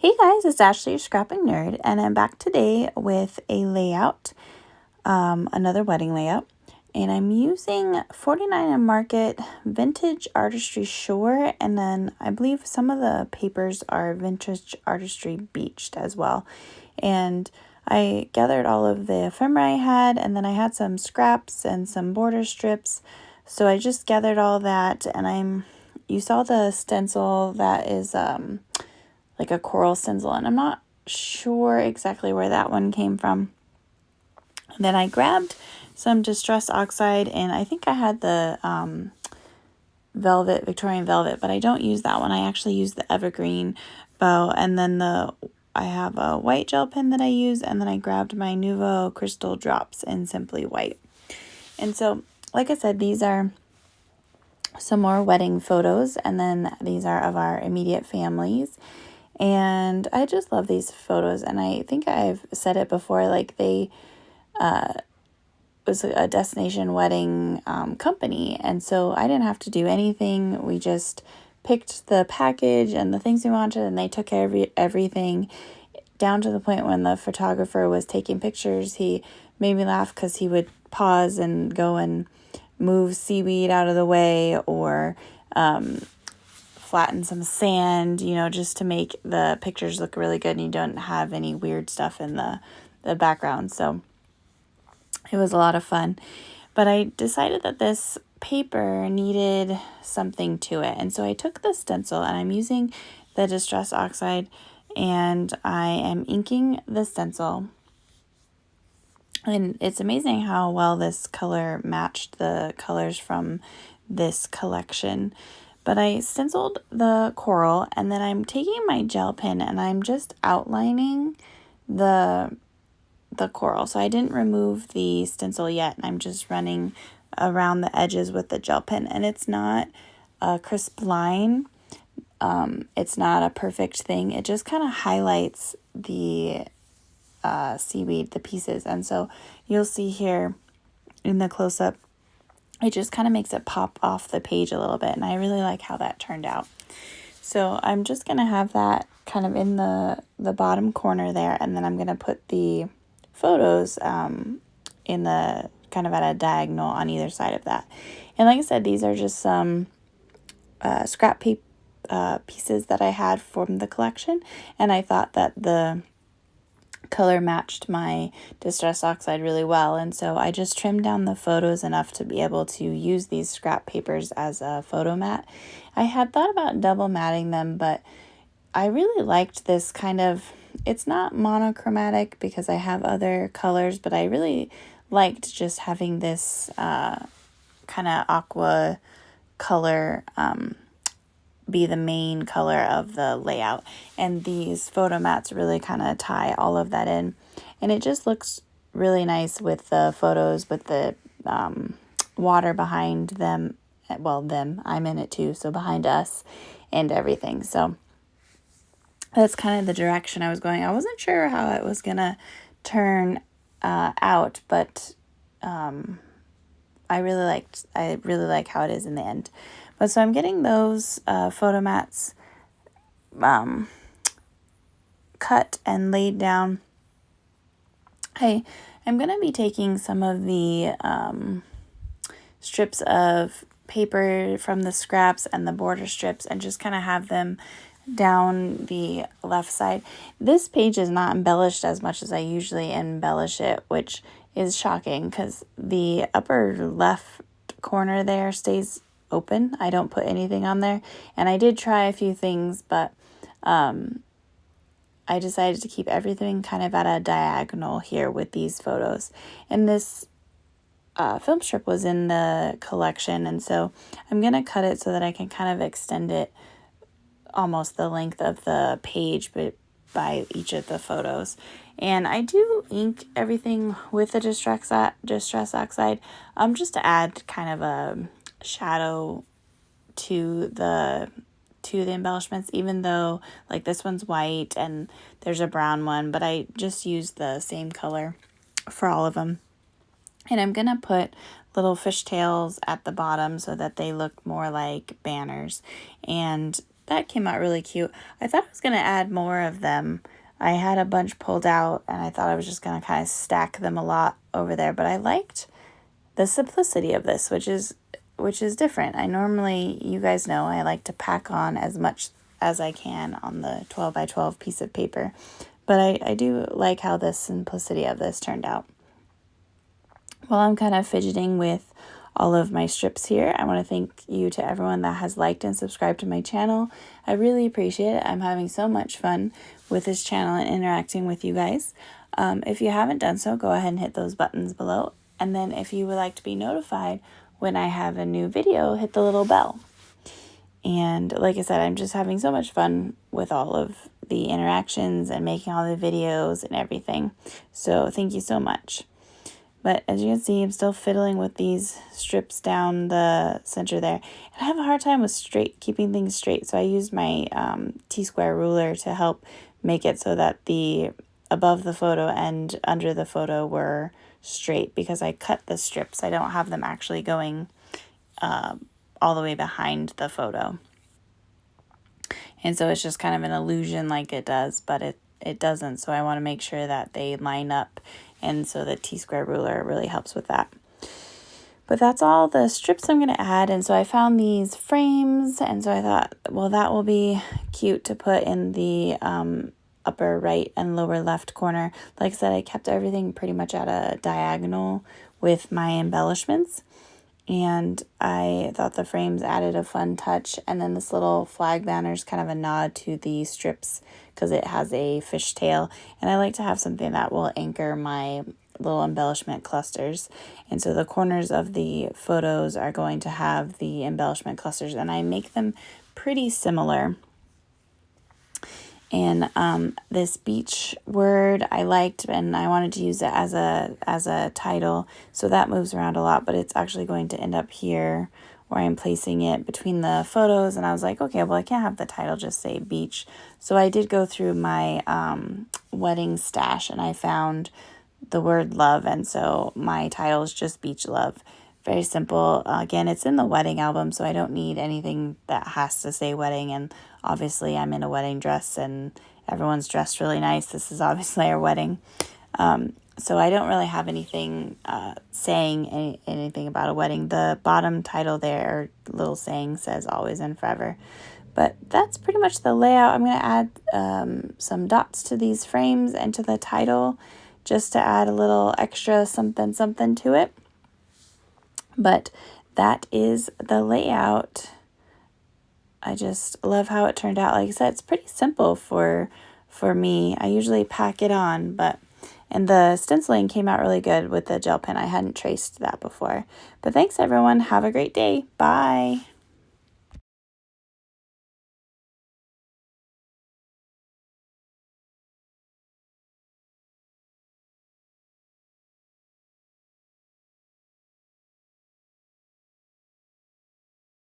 Hey guys, it's Ashley, your scrapping nerd, and I'm back today with a layout, another wedding layout, and I'm using 49 and Market Vintage Artistry Shore, and then I believe some of the papers are Vintage Artistry Beached as well. And I gathered all of the ephemera I had, and then I had some scraps and some border strips, so I just gathered all that, and you saw the stencil that is, like a coral stencil, and I'm not sure exactly where that one came from. And then I grabbed some Distress Oxide, and I think I had the Victorian Velvet, but I don't use that one. I actually use the Evergreen bow, and then I have a white gel pen that I use, and then I grabbed my Nouveau Crystal Drops in Simply White. And so, like I said, these are some more wedding photos, and then these are of our immediate families. And I just love these photos, and I think I've said it before, like they was a destination wedding company, and so I didn't have to do anything. We just picked the package and the things we wanted, and they took care of everything, down to the point when the photographer was taking pictures. He made me laugh because he would pause and go and move seaweed out of the way, or flatten some sand, just to make the pictures look really good and you don't have any weird stuff in the background. So it was a lot of fun. But I decided that this paper needed something to it. And so I took the stencil, and I'm using the Distress Oxide, and I am inking the stencil. And it's amazing how well this color matched the colors from this collection. But I stenciled the coral, and then I'm taking my gel pen and I'm just outlining the coral. So I didn't remove the stencil yet. I'm just running around the edges with the gel pen, and it's not a crisp line. It's not a perfect thing. It just kind of highlights the seaweed, the pieces. And so you'll see here in the close-up, it just kind of makes it pop off the page a little bit, and I really like how that turned out. So I'm just going to have that kind of in the bottom corner there, and then I'm going to put the photos in the kind of at a diagonal on either side of that. And like I said, these are just some scrap pieces that I had from the collection, and I thought that the color matched my Distress Oxide really well, and so I just trimmed down the photos enough to be able to use these scrap papers as a photo mat. I had thought about double matting them, but I really liked this kind of, it's not monochromatic because I have other colors, but I really liked just having this kind of aqua color be the main color of the layout, and these photo mats really kind of tie all of that in, and it just looks really nice with the photos, with the water behind them. Well, I'm in it too, so behind us and everything. So that's kind of the direction I was going. I wasn't sure how it was gonna turn out, but I really like how it is in the end. But so I'm getting those photo mats cut and laid down. I'm going to be taking some of the strips of paper from the scraps and the border strips and just kind of have them down the left side. This page is not embellished as much as I usually embellish it, which is shocking because the upper left corner there stays open. I don't put anything on there, and I did try a few things, but I decided to keep everything kind of at a diagonal here with these photos. And this film strip was in the collection, and so I'm going to cut it so that I can kind of extend it almost the length of the page, but by each of the photos. And I do ink everything with the Distress Oxide, just to add kind of a shadow to the embellishments, even though like this one's white and there's a brown one, but I just used the same color for all of them. And I'm gonna put little fishtails at the bottom so that they look more like banners. And that came out really cute. I thought I was going to add more of them. I had a bunch pulled out, and I thought I was just going to kind of stack them a lot over there, but I liked the simplicity of this, which is different. I normally, you guys know, I like to pack on as much as I can on the 12 by 12 piece of paper, but I do like how the simplicity of this turned out. While I'm kind of fidgeting with all of my strips here, I want to thank you to everyone that has liked and subscribed to my channel. I really appreciate it. I'm having so much fun with this channel and interacting with you guys. If you haven't done so, go ahead and hit those buttons below. And then if you would like to be notified when I have a new video, hit the little bell. And like I said, I'm just having so much fun with all of the interactions and making all the videos and everything. So thank you so much. But as you can see, I'm still fiddling with these strips down the center there. And I have a hard time with keeping things straight. So I used my T-square ruler to help make it so that the above the photo and under the photo were straight, because I cut the strips. I don't have them actually going all the way behind the photo. And so it's just kind of an illusion like it does, but it doesn't. So I want to make sure that they line up. And so the T-square ruler really helps with that. But that's all the strips I'm going to add. And so I found these frames. And so I thought, well, that will be cute to put in the upper right and lower left corner. Like I said, I kept everything pretty much at a diagonal with my embellishments. And I thought the frames added a fun touch. And then this little flag banner is kind of a nod to the strips because it has a fishtail. And I like to have something that will anchor my little embellishment clusters. And so the corners of the photos are going to have the embellishment clusters. And I make them pretty similar. And this beach word I liked, and I wanted to use it as a title. So that moves around a lot, but it's actually going to end up here where I'm placing it between the photos. And I was like, okay, well, I can't have the title just say beach. So I did go through my wedding stash and I found the word love. And so my title is just beach love. Very simple. Again, it's in the wedding album, so I don't need anything that has to say wedding. And obviously I'm in a wedding dress and everyone's dressed really nice. This is obviously our wedding. So I don't really have anything saying anything about a wedding. The bottom title there, little saying, says always and forever. But that's pretty much the layout. I'm going to add some dots to these frames and to the title just to add a little extra something to it. But that is the layout. I just love how it turned out. Like I said, it's pretty simple for me. I usually pack it on, and the stenciling came out really good with the gel pen. I hadn't traced that before. But thanks everyone. Have a great day. Bye.